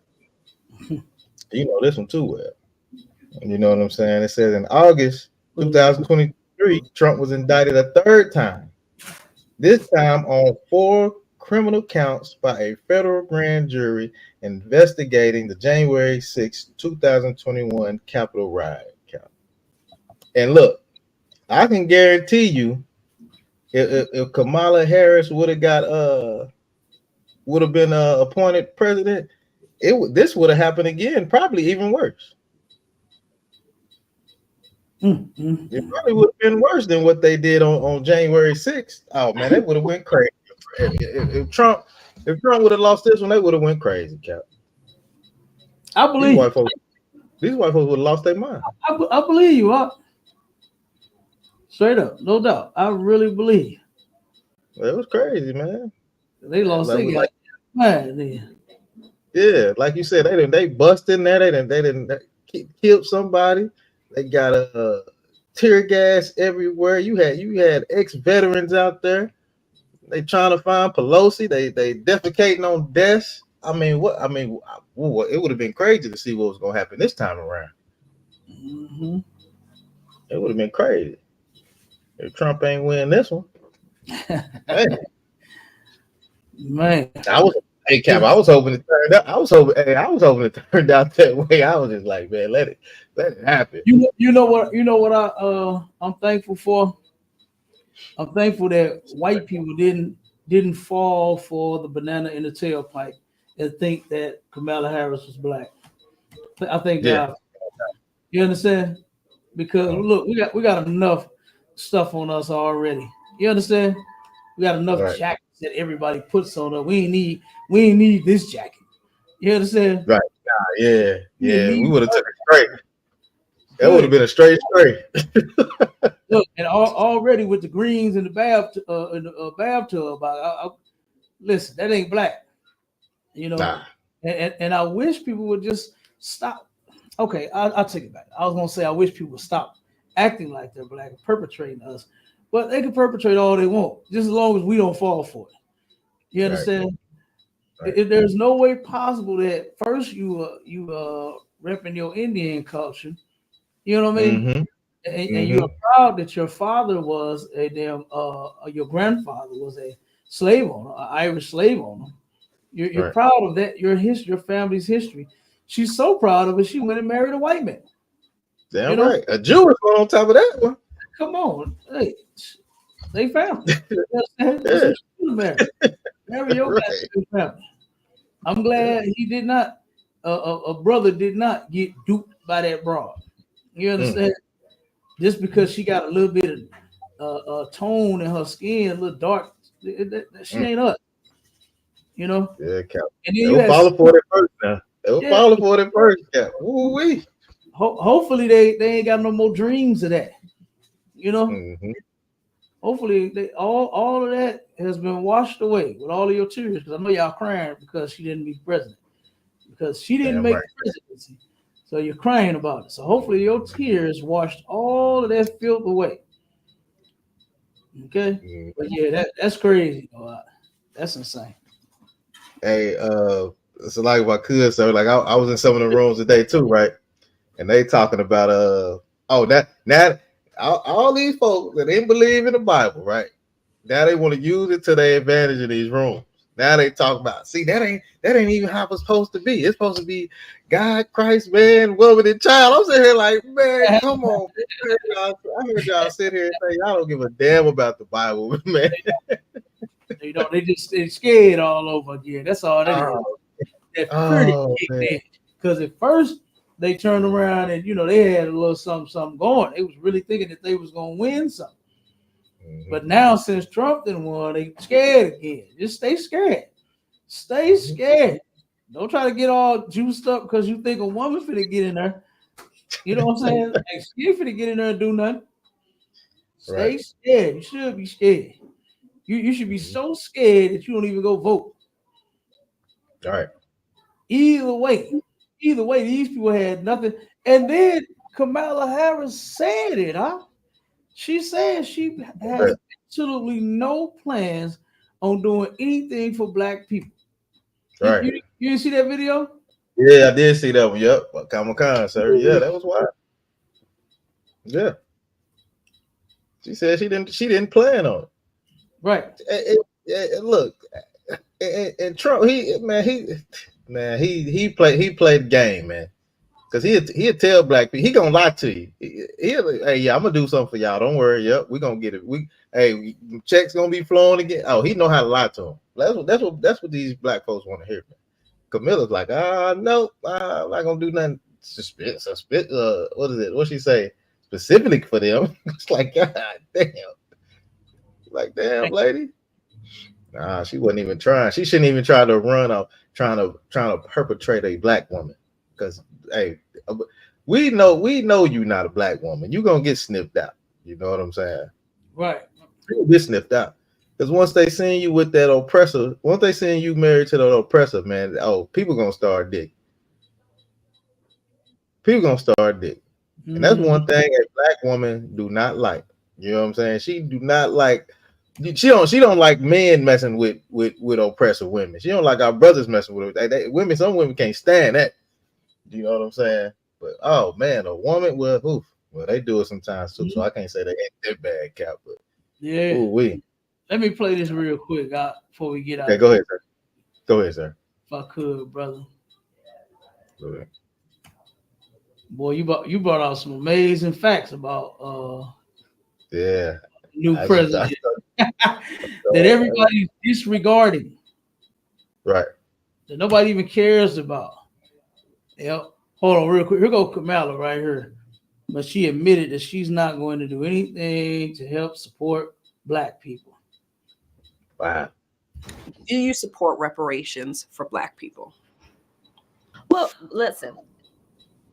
You know this one too well. You know what I'm saying? It says in August 2023, Trump was indicted a third time. This time on 4 criminal counts by a federal grand jury investigating the January 6, 2021 Capitol riot count. And look, I can guarantee you, if Kamala Harris would have been appointed president, this would have happened again, probably even worse. It probably would have been worse than what they did on January 6th. Oh man, that would have went crazy. If Trump would have lost this one, they would have went crazy, Cap. I believe these white folks would have lost their mind. I believe you, huh? Straight up, no doubt. I really believe. Well, it was crazy, man. They lost their man. Yeah, like you said, they bust in there. They didn't kill somebody. They got a tear gas everywhere. You had ex-veterans out there. They trying to find Pelosi. They defecating on desks. I mean, it would have been crazy to see what was gonna happen this time around. Mm-hmm. It would have been crazy if Trump ain't win this one. Man, I was hoping it turned out. I was hoping it turned out that way. I was just like, man, let it happen. You know what I'm thankful for? I'm thankful that white people didn't fall for the banana in the tailpipe and think that Kamala Harris was black. I think God. You understand? Because look, we got enough stuff on us already. You understand? We got enough jackets that everybody puts on us. We ain't need this jacket. You understand? Right. Yeah. We would have took it straight. That would have been a straight. Look, and already with the greens in the bathtub, listen, that ain't black. You know, and I wish people would just stop. Okay, I'll take it back. I was gonna say I wish people would stop acting like they're black and perpetrating us, but they can perpetrate all they want, just as long as we don't fall for it. You understand? Right. There's no way possible that first you repping your Indian culture. You know what I mean? Mm-hmm. And you're proud that your father was your grandfather was a slave owner, an Irish slave owner. You're proud of that, your family's history. She's so proud of it, she went and married a white man. Damn right. A Jewish one on top of that one. Come on. Hey, they found marry your family. I'm glad he did not, a brother did not get duped by that broad. You understand? Just because she got a little bit of tone in her skin, a little dark, she ain't us. You know? Yeah, Cap. And then they'll follow for it first now. They'll follow for it first, Cap. Ooh-wee. Hopefully they ain't got no more dreams of that. You know? Mm-hmm. Hopefully all of that has been washed away with all of your tears, because I know y'all crying because she didn't be president. Because she didn't make the presidency. So you're crying about it. So hopefully your tears washed all of that filth away. Okay? Mm-hmm. But yeah, that's crazy. That's insane. Hey, so like if I could, so like I was in some of the rooms today too, right? And they talking about now all these folks that didn't believe in the Bible, right? Now they want to use it to their advantage in these rooms. Now they talk about, see, that ain't even how it's supposed to be. It's supposed to be God, Christ, man, woman, and child. I'm sitting here like, man, come on. I heard y'all sit here and say y'all don't give a damn about the Bible, man. You know, they scared all over again. That's all they is. That because at first they turned around and they had a little something going. They was really thinking that they was gonna win something. But now since Trump didn't won, they scared again. Just stay scared. Stay scared. Don't try to get all juiced up because you think a woman finna get in there. You know what I'm saying? Like, she ain't finna get in there and do nothing. Stay scared. You should be scared. You should be so scared that you don't even go vote. All right. Either way, these people had nothing. And then Kamala Harris said it, huh? She said she has absolutely no plans on doing anything for black people. Right. You didn't see that video? Yeah, I did see that one. Yep. Comic-Con, sir. Yeah, that was wild. Yeah. She said she didn't plan on it. Right. Look, and Trump, he played the game, man. Because he'll tell black people, he gonna lie to you. Hey, yeah, I'm gonna do something for y'all. Don't worry. Yep, we gonna get it. Checks gonna be flowing again. Oh, he know how to lie to them. That's what these black folks want to hear. Camilla's like, no, I'm not gonna do nothing. What is it? What she say? Specific for them. It's like, God damn. Like, damn, lady. Nah, she wasn't even trying. She shouldn't even try to run out trying to perpetrate a black woman. Because, hey, we know you're not a black woman. You're gonna get sniffed out. You know what I'm saying? Right. You'll get sniffed out. Because once they seen you with that oppressor, once they seen you married to that oppressor, man, people gonna start digging. People gonna start digging. And that's one thing a black woman do not like. You know what I'm saying? She do not like. She don't like men messing with oppressive women. She don't like our brothers messing with women. Some women can't stand that. You know what I'm saying? But oh man, a woman, well, they do it sometimes too. So I can't say they ain't that bad, Cap. But yeah, let me play this real quick before we get out. Yeah, go ahead, sir. Go ahead, sir. If I could, brother. Go ahead. Boy, you brought out some amazing facts about new president that everybody's disregarding. Right. That nobody even cares about. Yep. Hold on real quick. Here go Kamala right here. But she admitted that she's not going to do anything to help support black people. Wow. Do you support reparations for black people? Well, listen.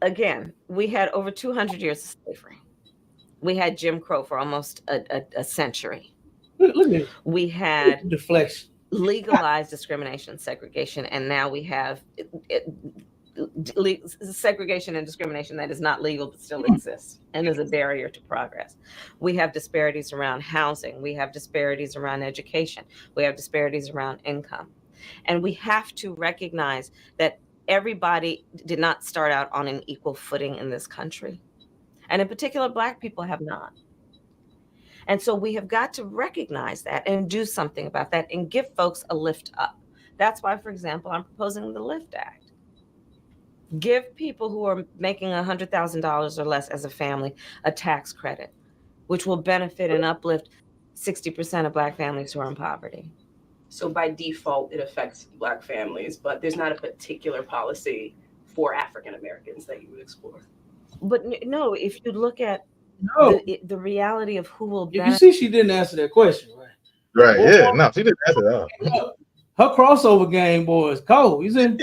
Again, we had over 200 years of slavery. We had Jim Crow for almost a century. Look at it. We had deflection, legalized discrimination, segregation, and now we have segregation and discrimination that is not legal but still exists and is a barrier to progress. We have disparities around housing. We have disparities around education. We have disparities around income. And we have to recognize that everybody did not start out on an equal footing in this country. And in particular, black people have not. And so we have got to recognize that and do something about that and give folks a lift up. That's why, for example, I'm proposing the LIFT Act. Give people who are making $100,000 or less as a family a tax credit, which will benefit and uplift 60% of black families who are in poverty. So by default, it affects black families, but there's not a particular policy for African Americans that you would explore. But no, if you look at the reality of who will benefit. You see, she didn't answer that question, right? Right, yeah. No, she didn't answer that. Her crossover game, boy, is cold. You see?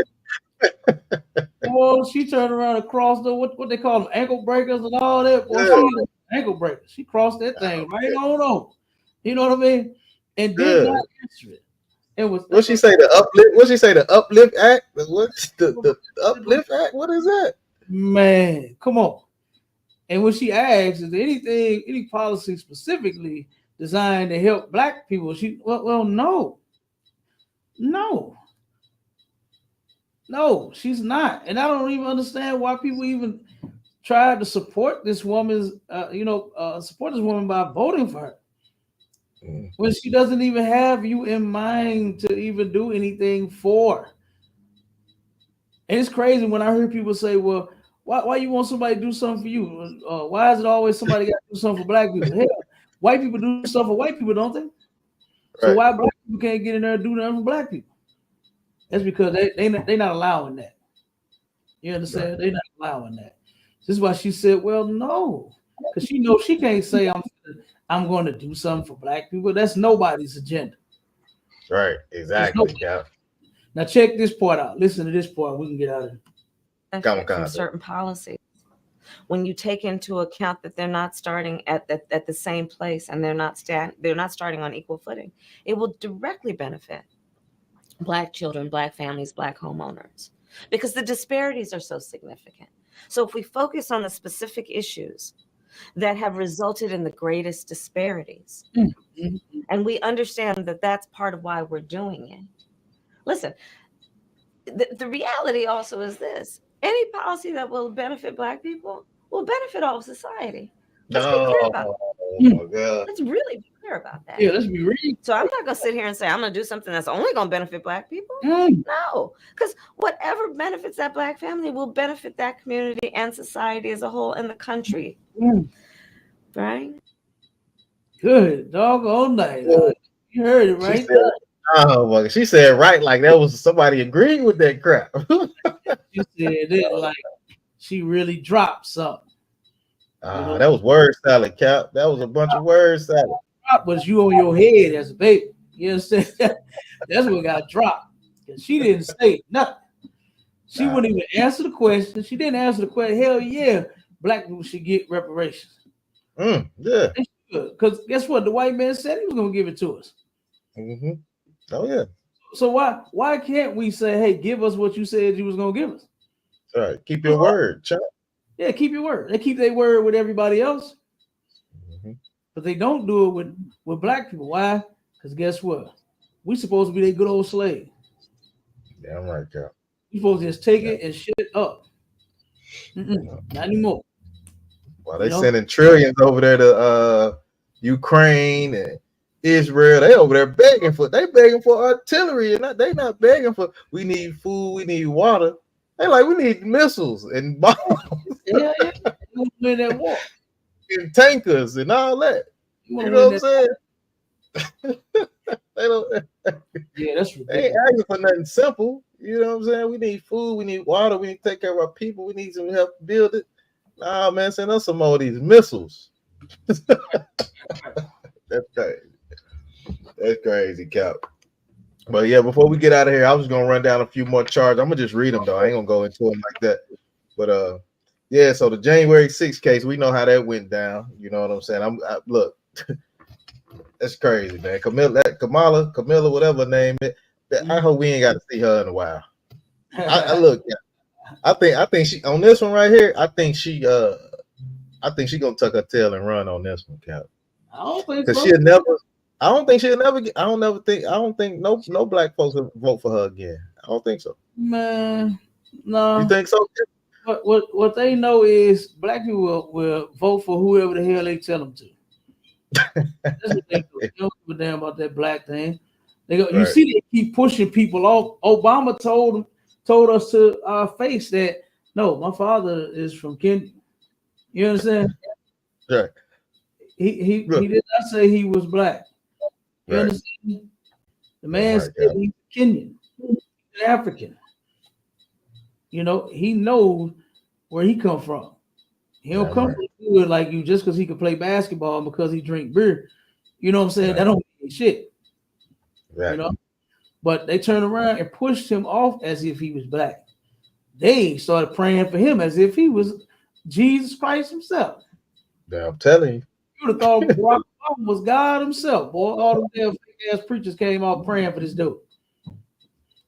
Well, she turned around and crossed the what they call them, ankle breakers and all that. Well, she ankle breakers. She crossed that thing right on over. You know what I mean? And did not answer it. It was what she say, the uplift? What she say, the uplift act? What's the uplift act? What is that? Man, come on. And when she asks, is there any policy specifically designed to help black people? Well, no, she's not. And I don't even understand why people even try to support this woman's, support this woman by voting for her. When she doesn't even have you in mind to even do anything for. And it's crazy when I hear people say, well, why you want somebody to do something for you? Why is it always somebody got to do something for black people? Hell, white people do stuff for white people, don't they? So why black people can't get in there and do nothing for black people? That's because they're not allowing that. You understand? They're not allowing that. This is why she said, well, no. Because she knows she can't say I'm going to do something for black people. That's nobody's agenda. Right. Exactly. Yeah. Now check this part out. Listen to this part. We can get out of it. From certain policies. When you take into account that they're not starting at the same place and they're not starting on equal footing, it will directly benefit Black children, Black families, Black homeowners, because the disparities are so significant. So if we focus on the specific issues that have resulted in the greatest disparities, and we understand that that's part of why we're doing it. Listen, the reality also is this: any policy that will benefit Black people will benefit all of society. Let's be clear about that. Let's really be clear about that. Yeah, let's be real. So I'm not going to sit here and say I'm going to do something that's only going to benefit Black people. No, because whatever benefits that Black family will benefit that community and society as a whole and the country. Right? Good doggone night. You heard it right. She said right like that was somebody agreeing with that crap. She said it like she really dropped something. That was word salad, Cap. That was a bunch of word salad. Drop was you on your head as a baby. You understand? That's what got dropped. She didn't say nothing. She wouldn't even answer the question. She didn't answer the question. Hell yeah, Black people should get reparations. Yeah. Because guess what? The white man said he was going to give it to us. Oh yeah. So why can't we say, hey, give us what you said you was going to give us? All right. Keep your word, Chuck. Yeah, keep your word. They keep their word with everybody else. But they don't do it with Black people. Why? Because guess what? We supposed to be their good old slave. Yeah, I'm right, Cap. We supposed to just take it and shit up. Not anymore. Well, they sending trillions over there to Ukraine and Israel. They over there begging for artillery, and they not begging for. We need food. We need water. They like we need missiles and bombs. Yeah. Win that war. And tankers and all that. You know what I'm saying? They don't. Yeah, that's ridiculous. They ain't asking for nothing simple. You know what I'm saying? We need food. We need water. We need to take care of our people. We need some help to build it. Nah, man, send us some more of these missiles. That's crazy. That's crazy, Cap. But yeah, before we get out of here, I was gonna run down a few more charges. I'm gonna just read them though. I ain't gonna go into them like that. But yeah. So the January 6th case, we know how that went down. You know what I'm saying? Look, that's crazy, man. Kamala, whatever her name is. I hope we ain't got to see her in a while. Look. Yeah. I think she on this one right here. I think she gonna tuck her tail and run on this one, Cap. I don't think because so. I don't think she'll never get. I don't think no Black folks will vote for her again. I don't think so. Man, no. You think so? What they know is Black people will vote for whoever the hell they tell them to. That's what they do. They don't give a damn about that black thing. They go. You see, they keep pushing people off. Obama told us to our face that no, my father is from Kenya. You understand? Right. He did not say he was Black. You understand? The man said he's Kenyan, he's African. You know, he knows where he come from. He don't come from it like you just because he can play basketball and because he drink beer. You know what I'm saying? That don't mean shit. Right. You know? But they turned around and pushed him off as if he was Black. They started praying for him as if he was Jesus Christ himself. Yeah, I'm telling you. You would have thought Barack Obama was God himself, boy. All them damn fake ass preachers came out praying for this dude.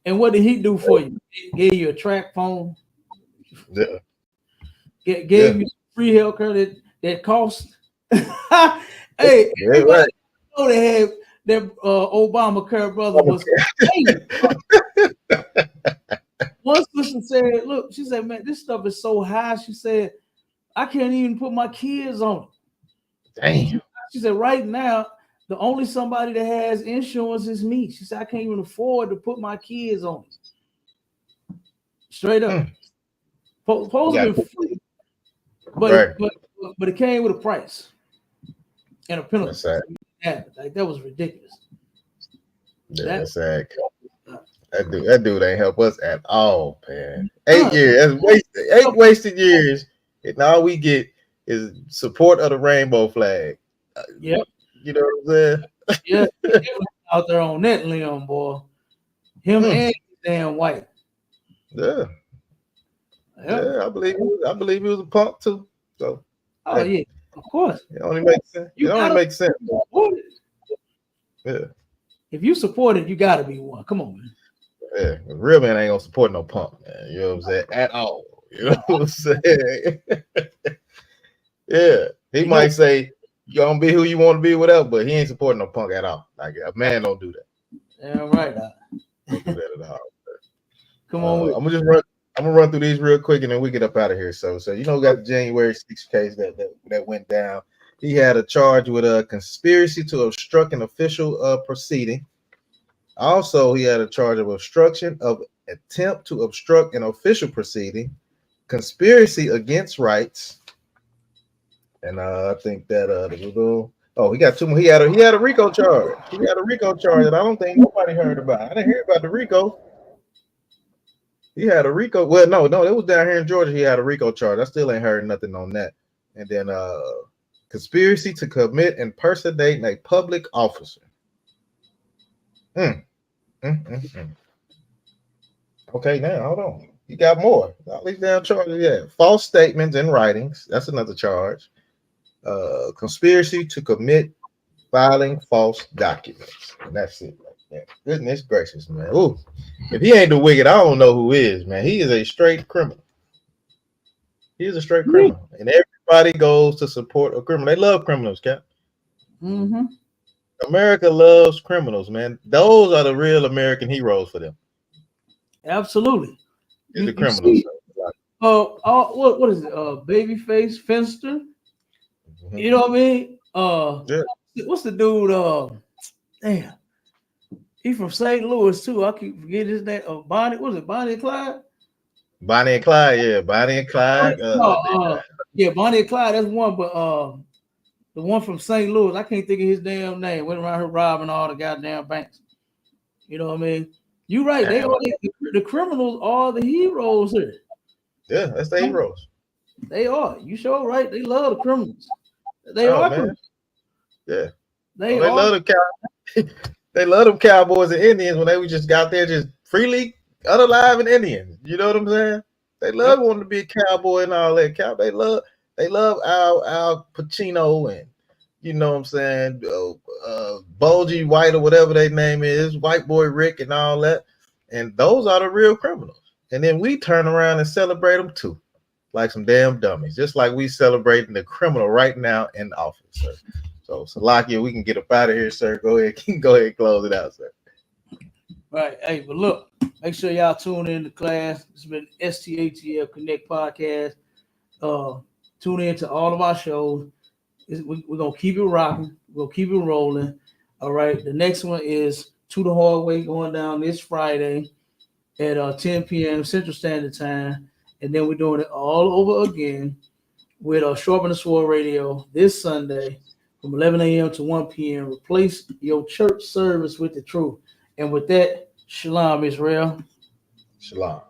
And what did he do for you? He gave you a track phone. Yeah. Gave you free healthcare that cost. Hey, everybody know they had that Obamacare brother was. One sister said, "Look," she said, "Man, this stuff is so high." She said, "I can't even put my kids on it." Damn. She said, "Right now, the only somebody that has insurance is me." She said, "I can't even afford to put my kids on it." Straight up. Supposed to be free, but it came with a price and a penalty. Like that was ridiculous. Yeah, that's sad. That dude ain't help us at all, man. 8 years, that's wasted. 8 wasted years, and all we get is support of the rainbow flag. Yep. You know what I'm saying? Yeah. He definitely out there on that limb, boy. Him and damn white. Yeah. Yep. Yeah, I believe he was a punk too. So Oh hey, yeah, of course. it only makes sense. You It only gotta makes sense. support it. Yeah. If you support it, you gotta be one. Come on, man. Yeah. A real man ain't gonna support no punk, man. You know what I'm saying? At all. You know what I'm saying? Yeah. He might say you gonna be who you want to be, whatever, but he ain't supporting no punk at all. Like a man don't do that. Yeah, right. Don't do that at all. Come on with it. I'm gonna run through these real quick and then we get up out of here. So we got the January 6th case that went down. He had a charge with a conspiracy to obstruct an official proceeding. Also, he had a charge of obstruction of attempt to obstruct an official proceeding, conspiracy against rights, and I think that he got two more. He had a RICO charge. He had a RICO charge that I don't think nobody heard about. I didn't hear about the RICO. He had a RICO. Well, no, it was down here in Georgia. He had a RICO charge. I still ain't heard nothing on that. And then conspiracy to commit impersonating a public officer. Okay, now hold on. You got more. All these damn charges. Yeah, false statements and writings. That's another charge. Conspiracy to commit filing false documents. And that's it. Yeah. Goodness gracious, man. Ooh, if he ain't the wicked, I don't know who is, man. He is a straight criminal. He is a straight criminal, and everybody goes to support a criminal. They love criminals, Cap. Mm-hmm. America loves criminals, man. Those are the real American heroes for them. Absolutely. It's the criminals. What is it? Babyface Finster. Mm-hmm. You know what I mean? Yeah. What's the dude? Damn. He from St. Louis too. I keep forgetting his name. Bonnie. Was it Bonnie and Clyde? Bonnie and Clyde. Yeah, Bonnie and Clyde. Yeah, Bonnie and Clyde. That's one. But the one from St. Louis, I can't think of his damn name. Went around here robbing all the goddamn banks. You know what I mean? You're right. They are the criminals are the heroes here. Yeah, that's the heroes. They are. You sure right? They love the criminals. They are. Man. Yeah. They love them. They love them cowboys and Indians when they just got there just freely unaliving Indians. You know what I'm saying? They love wanting to be a cowboy and all that. They love Al Pacino and you know what I'm saying, Bulgy White or whatever their name is, White Boy Rick and all that. And those are the real criminals. And then we turn around and celebrate them too, like some damn dummies, just like we celebrating the criminal right now in the office. So Salakia, we can get up out of here, sir. Go ahead and close it out, sir. Right. Hey, but look, make sure y'all tune in to class. It's been STATL Connect podcast. Tune in to all of our shows. We're gonna keep it rocking. We're gonna keep it rolling. All right. The next one is To the Hard Way going down this Friday at 10 p.m. Central Standard Time, and then we're doing it all over again with Sharpen the Sword Radio this Sunday from 11 a.m. to 1 p.m. Replace your church service with the truth. And with that, Shalom, Israel. Shalom.